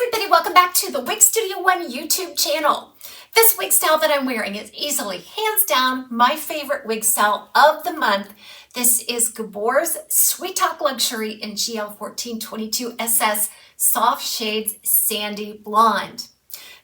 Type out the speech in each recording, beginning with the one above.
everybody, welcome back to the Wig Studio One YouTube channel. This wig style that I'm wearing is easily, hands down, my favorite wig style of the month. This is Gabor's Sweet Talk Luxury in GL1422 SS Soft Shades Sandy Blonde.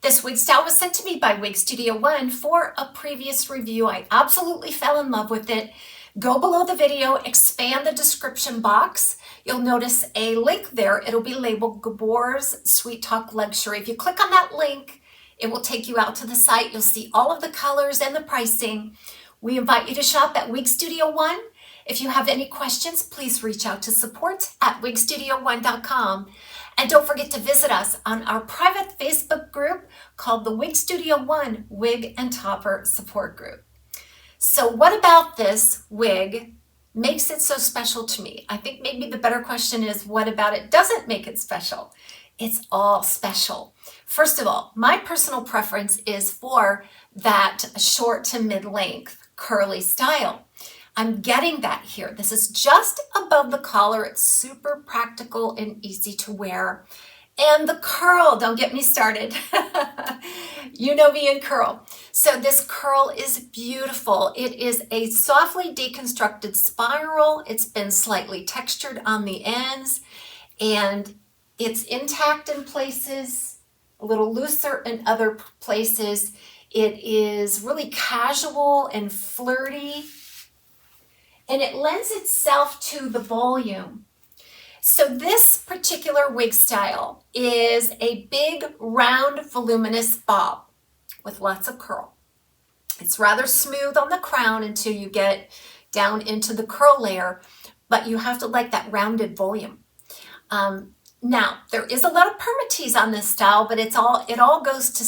This wig style was sent to me by Wig Studio One for a previous review. I absolutely fell in love with it. Go below the video, expand the description box. You'll notice a link there. It'll be labeled Gabor's Sweet Talk Luxury. If you click on that link, it will take you out to the site. You'll see all of the colors and the pricing. We invite you to shop at Wig Studio One. If you have any questions, please reach out to support@wigstudio1.com. And don't forget to visit us on our private Facebook group called the Wig Studio One Wig and Topper Support Group. So what about this wig makes it so special to me? I think maybe the better question is, what about it doesn't make it special? It's all special. First of all, my personal preference is for that short to mid-length curly style. I'm getting that here. This is just above the collar. It's super practical and easy to wear. And the curl, don't get me started. You know me and curl. So this curl is beautiful. It is a softly deconstructed spiral. It's been slightly textured on the ends and it's intact in places, a little looser in other places. It is really casual and flirty and it lends itself to the volume. So this particular wig style is a big, round, voluminous bob with lots of curl. It's rather smooth on the crown until you get down into the curl layer, but you have to like that rounded volume. Now, there is a lot of permatease on this style, but it all goes to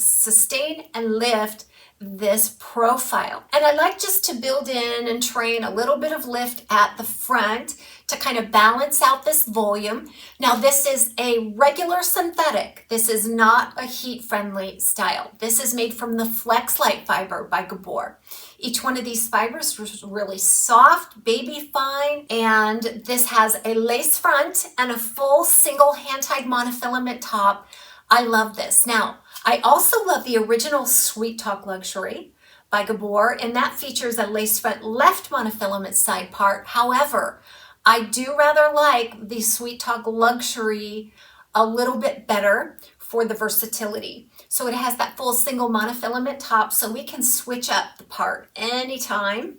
sustain and lift this profile. And I like just to build in and train a little bit of lift at the front to kind of balance out this volume. Now this is a regular synthetic. This is not a heat-friendly style. This is made from the Flex Light fiber by Gabor. Each one of these fibers is really soft, baby fine, and this has a lace front and a full single hand-tied monofilament top. I love this. Now, I also love the original Sweet Talk Luxury by Gabor, and that features a lace front left monofilament side part. However, I do rather like the Sweet Talk Luxury a little bit better for the versatility. So it has that full single monofilament top, so we can switch up the part anytime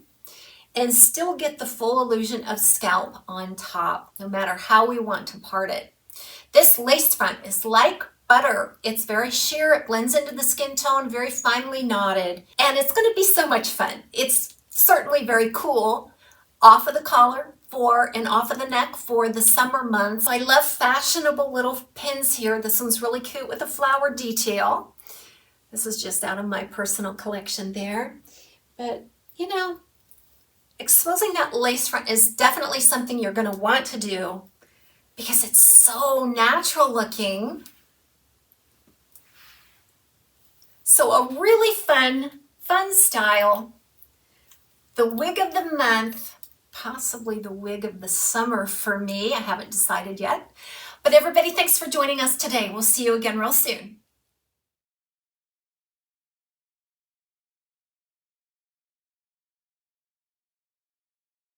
and still get the full illusion of scalp on top, no matter how we want to part it. This lace front is like butter. It's very sheer, it blends into the skin tone, very finely knotted, and it's going to be so much fun. It's certainly very cool off of the collar and off of the neck for the summer months. I love fashionable little pins here. This one's really cute with a flower detail. This is just out of my personal collection there. But, you know, exposing that lace front is definitely something you're going to want to do because it's so natural looking. So a really fun style. The wig of the month, possibly the wig of the summer for me. I haven't decided yet. But everybody, thanks for joining us today. We'll see you again real soon.